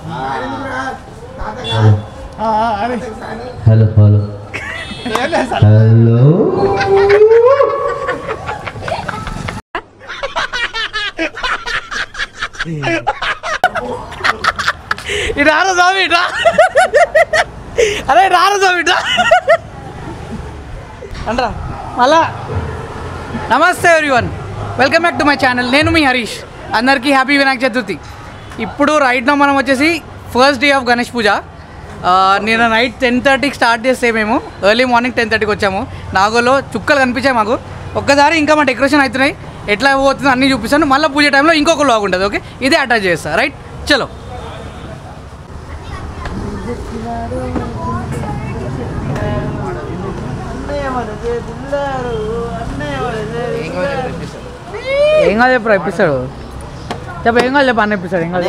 Hello hello hello రారా స్వామి అరే రారా స్వామి అంటరా మళ్ళా. నమస్తే everyone, welcome back to my channel. నేను మీ హరీష్. అందరికీ హ్యాపీ వినాయక చతుర్థి. ఇప్పుడు రైట్ నో మనం వచ్చేసి ఫస్ట్ డే ఆఫ్ గణేష్ పూజ. నేను నైట్ 10:30కి స్టార్ట్ చేస్తే మేము ఎర్లీ మార్నింగ్ 10:30కి వచ్చాము. నాగోలో చుక్కలు కనిపించాయి మాకు. ఒక్కసారి ఇంకా మా డెకరేషన్ అవుతున్నాయి, ఎట్లా పోతుందో అన్నీ చూపిస్తాను. మళ్ళీ పూజ టైంలో ఇంకొక లాగ్ ఉంటుంది. ఓకే, ఇదే అటాచ్ చేస్తా. రైట్, చలో. ఏం కాదు చెప్పు, ఇప్పిస్తాడు. చెప్ప ఏం కాదు, చెప్పు అన్న ఇప్పిస్తాడు. ఏం కాదు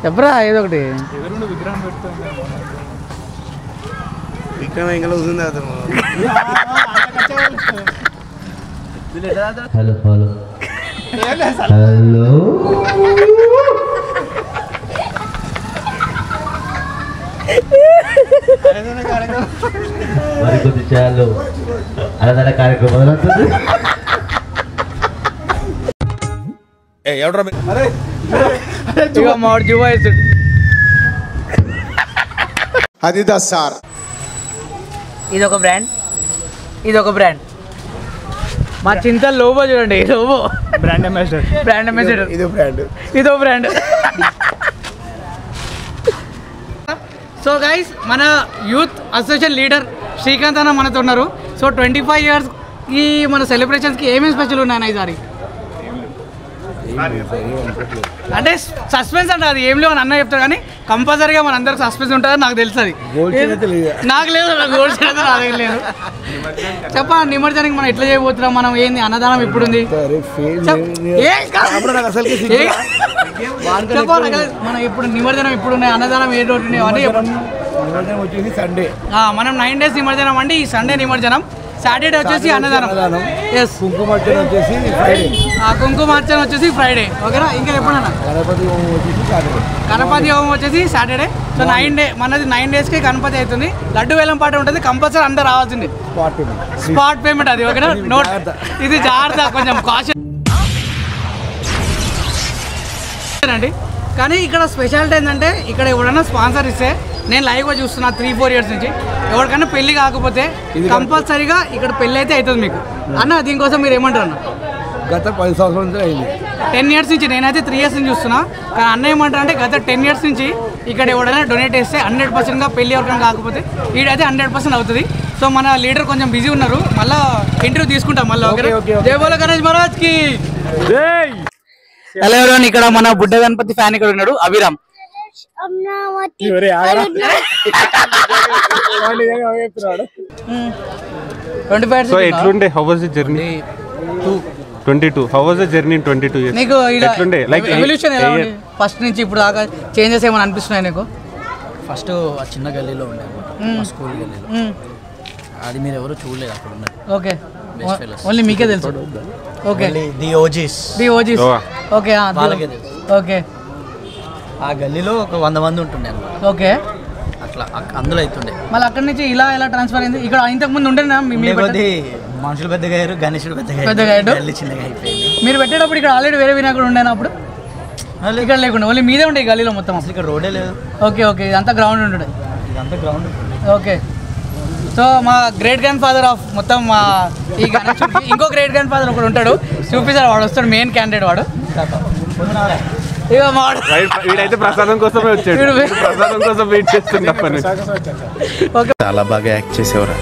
చెప్పరా ఏదో ఒకటి. హలో హలో హలో మరి కొద్ది చాలు అలా కార్యక్రమం మొదలవుతుంది. అది సార్, ఇదొక బ్రాండ్, ఇదొక బ్రాండ్. మా చింత లోబో చూడండి, Lobo brand ambassador. Brand ambassador ఇదో బ్రాండ్, ఇదో బ్రాండ్. సో గైస్, మన యూత్ అసోసియేషన్ లీడర్ శ్రీకాంత్ అన్న మనతో ఉన్నారు. సో 25 ఇయర్స్కి మన సెలబ్రేషన్స్కి ఏమేమి స్పెషల్ ఉన్నాయి ఈసారి? అంటే సస్పెన్స్ అంటే అది ఏం లేవు అని అన్న చెప్తారు, కానీ కంపల్సరీగా మన అందరికి సస్పెన్స్ ఉంటుందని నాకు తెలుసు. అది నాకు లేదు, నాకు గోల్డ్ చేయడం నాదేం లేదు. చెప్ప నిమజ్జనానికి మనం ఎట్లా చేయబోతున్నాం, మనం ఏంది అన్నదానం ఇప్పుడు ఉంది చెప్పాలి. మనం ఇప్పుడు నిమజ్జనం ఇప్పుడు ఉన్నాయి, అన్నదానం ఏ రోజు ఉన్నాయి వచ్చేసి సండే. మనం 9 days నిమజ్జనం అండి. ఈ సండే నిమజ్జనం, సాటర్డే వచ్చేసి అన్నదానం. ఎస్, కుంకుమార్చన వచ్చేసి ఫ్రైడే. కుంకుమార్చన వచ్చేసి ఫ్రైడే. ఓకేనా? ఇంకా ఎప్పుడన్నా గణపతి హోమం వచ్చేసి సాటర్డే. గణపతి హోమం వచ్చేసి సాటర్డే. సో 9 days మనది 9 daysకి గణపతి అవుతుంది. లడ్డు వేలం పాట ఉంటుంది, కంపల్సరీ అందరు రావాల్సింది. స్పాట్ పేమెంట్ అది. ఓకేనా? నోట్, ఇది జాగ్రత్త, కొంచెం కాషన్ అండి. కానీ ఇక్కడ స్పెషాలిటీ ఏంటంటే, ఇక్కడ ఎవరైనా స్పాన్సర్ ఇస్తే, నేను లైవ్గా చూస్తున్నా 3-4 years నుంచి, ఎవరికైనా పెళ్లి కాకపోతే కంపల్సరీగా ఇక్కడ పెళ్ళి అయితే అవుతుంది మీకు అన్న. దీనికోసం మీరు ఏమంటారు అన్న? గత 10 సంవత్సరాల నుంచి అయింది. 10 years నుంచి, నేనైతే 3 years నుంచి చూస్తున్నా. కానీ అన్న ఏమంటారు అంటే, గత 10 years నుంచి ఇక్కడ ఎవరైనా డొనేట్ చేస్తే 100%గా పెళ్లి ఎవరికైనా కాకపోతే ఈడైతే 100% అవుతుంది. సో మన లీడర్ కొంచెం బిజీ ఉన్నారు, మళ్ళీ ఇంటర్వ్యూ తీసుకుంటాం మళ్ళీ. జై బోలో గణేష్ మహారాజ్కి జై. హలో ఎవరైనా, ఇక్కడ మన బుడ్డ గణపతి ఫ్యాన్ ఇక్కడ ఉన్నాడు, అభిరామ్. So ఎట్లుండే, how was the journey? 22. How was the journey in 22 years? నీకు ఎట్లుండే, లైక్ ఎవల్యూషన్ ఎలా ఉంది ఫస్ట్ నుంచి ఇప్పుడు దాకా? చేంజెస్ ఏమైనా అనిపిస్తున్నాయి నీకు? ఫస్ట్ ఆ చిన్న గల్లీలో ఉండే మా స్కూల్ గల్లీలో, అది మీరు ఎవరు చూడలేదు అక్కడ ఉన్నది. ఓకే, ఓన్లీ మీకే తెలుసు. ఓకే, ది ఓజీస్ ఓకే, వాళ్ళకే తెలుసు. ఓకే, ఆ గల్లీలో ఒక 100 మంది ఉంటుండే అన్నమాట. ఓకే, అట్లా అందులో అవుతుండే. మళ్ళీ అక్కడి నుంచి ఇలా ఎలా ట్రాన్స్ఫర్ అయింది? ఇక్కడ ఇంతకు ముందు ఉండేనా? మనుషులు పెద్దగా అయ్యారు, గణేశుడు పెద్దగా గల్లీ చిన్నగా అయిపోయింది. మీరు పెట్టేటప్పుడు ఇక్కడ ఆల్రెడీ వేరే వినాయకుడు ఉండేనా అప్పుడు? ఇక్కడ లేకుండా ఓన్లీ మీదే ఉండే గల్లీలో మొత్తం? అసలు ఇక్కడ రోడే లేదు. ఓకే ఓకే, ఇదంతా గ్రౌండ్ ఉంటుండే. ఇదంతా గ్రౌండ్. ఓకే, సో మా గ్రేట్ గ్రాండ్ ఫాదర్ ఆఫ్ మొత్తం మా ఈ గణేశుడికి ఇంకో గ్రేట్ గ్రాండ్ ఫాదర్ ఒకడు ఉంటాడు, చూపిస్తాడు. వాడు వస్తాడు, మెయిన్ క్యాండిడేట్ వాడు. వీడైతే ప్రసాదం కోసమే వచ్చాడు, ప్రసాదం కోసం వెయిట్ చేస్తుండే. చాలా బాగా యాక్ట్ చేసేవారు.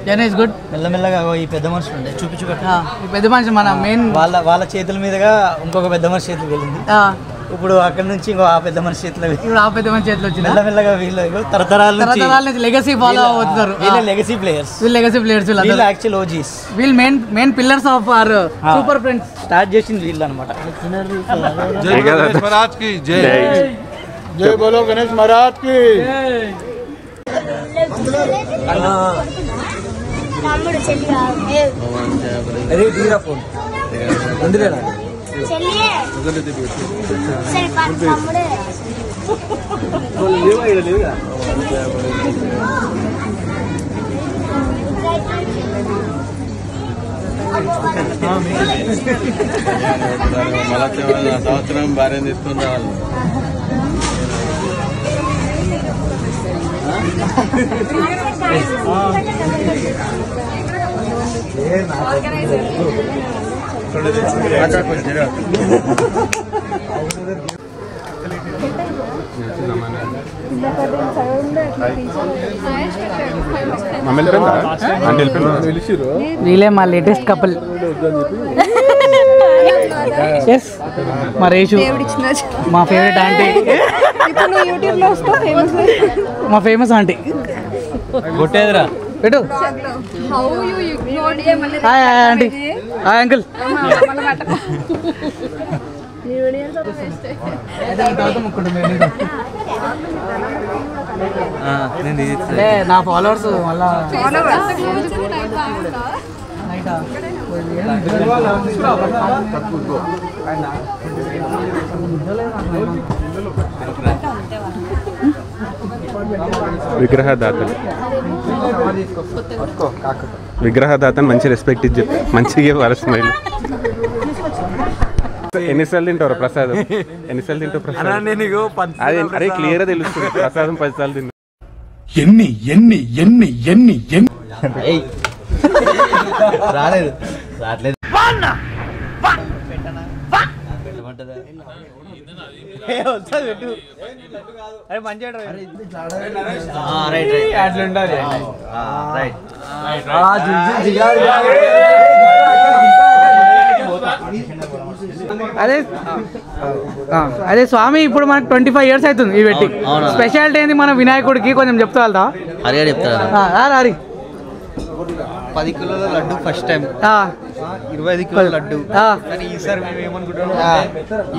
గణేష్ గుడ్. మెల్లమెల్లగా ఈ పెద్ద మనుషులు ఉండే చూపించుకోండి. ఈ పెద్ద మనిషి మన మెయిన్ వాళ్ళ చేతుల మీదుగా ఇంకొక పెద్ద మనిషి చేతికి వెళ్ళింది. ఇప్పుడు అక్కడ నుంచి ఇంకో ఆ పెద్ద మనిషి చేతిలో, ఇప్పుడు ఆ పెద్ద మనిషి చేతిలో వచ్చింది. మెల్లమెల్లగా వీళ్ళు తరతరాల నుంచి లెగసీ ఫాలో అవుతున్నారు. వీళ్ళే లెగసీ ప్లేయర్స్. వీళ్ళు యాక్చువల్ ఓజీస్. వీళ్ళు main pillars of our super friends. Start చేసింది వీళ్ళు అనమాట. జై బోలో గణేష్ మహారాజ్ కి. తమ్ముడు చెల్లి अरे दीरा फोन मंदिर है चलिए सर पान सामने लेगा సంవత్సరం భార్య తీసుకుని రావాలి వీళ్ళే మా లేటెస్ట్ కపుల్ ఎస్ మా రేషు మా ఫేవరెట్ ఆంటీ మా ఫేమస్ ఆంటీ కొట్టేదిరా పెట్టు hi hi aunty hi uncle నా ఫాలోవర్స్ మళ్ళా విగ్రహదాతని మంచి రెస్పెక్ట్ ఇచ్చి మంచిగా వాళ్ళ స్మైల్ ఎన్నిసార్లు తింటారు ప్రసాదం ఎన్నిసార్లు తింటావు ప్రసాదం అదే అరే క్లియర్ గా తెలుస్తుంది ప్రసాదం 10 సార్లు తింటా ఎన్ని ఎన్ని ఎన్ని ఎన్ని ఎన్ని రాలేదు రావట్లేదు అదే అదే స్వామి ఇప్పుడు మనకు 25 years అవుతుంది ఈ పెట్టి స్పెషాలిటీ ఏంది మన వినాయకుడికి కొంచెం చెప్తా వెళ్తా హరిగా చెప్తారా హరి 10 కిలోల లడ్డు ఫస్ట్ టైం 25 కిలోల లడ్డు కానీ ఈసారి మేము ఏమనుకుంటున్నాం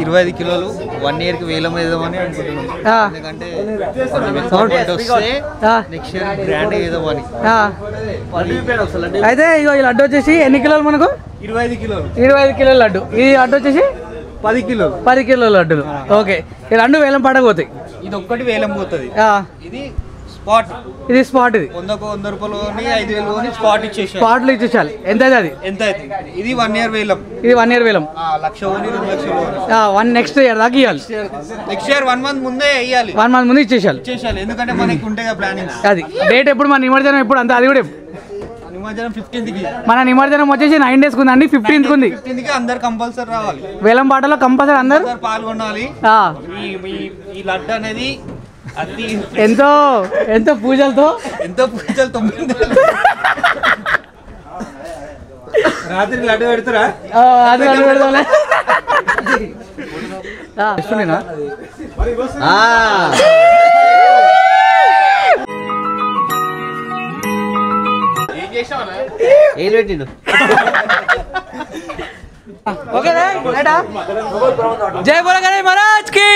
25 కిలోలు 1 year కి వేలం వేద్దామని అనుకుంటున్నాం ఎందుకంటే వస్తే నెక్స్ట్ ఇయర్ గ్రాండ్ వేద్దామని అయితే ఇగో ఈ లడ్డు వచ్చేసి ఎన్ని కిలోలు మనకు 25 కిలోల లడ్డు ఈ లడ్డు వచ్చేసి 10 కిలోల లడ్డులు ఓకే ఈ రెండు వేలం పడకపోతాయి ఇది ఒక్కటి వేలం పోతుంది ఇది స్పాట్ ఇది స్పాట్ ఇది 100 రూపాయలు 5,000 స్పాట్ ఇచ్చేసి స్పాట్లు ఇచ్చేసాలి ఎంత అది ఎంత అయితే ఇది 1 year వేలం ఇది 1 year వేలం 1,00,000 2 లక్షలు నెక్స్ట్ ఇయర్ దాకా ఇవ్వాలి నెక్స్ట్ ఇయర్ 1 month ముందే ఇవ్వాలి 1 month ముందు ఇచ్చేసాలి ఎందుకంటే మనకి ఉంటాయి ప్లానింగ్ అది డేట్ ఎప్పుడు మన నిమజ్జనం ఎప్పుడు అంత అది కూడా నిమజ్జనం 15th కి మన నిమజ్జనం వచ్చేసి 9 days ఉంది అండి 15th కి ఉంది 15th కి అందరు కంపల్సరీ రావాలి వేలం పాటలో కంపల్సరీ అందరు పాల్గొనాలి ఈ లడ్డు అనేది అతి ఎంతో పూజలతో రాత్రి లడ్డు పెడతారా అది లడ్డు పెడతాలే ఇస్తున్నా ఏం పెట్టిండు ఓకే జై బోలో గణేష్ మహారాజ్ కి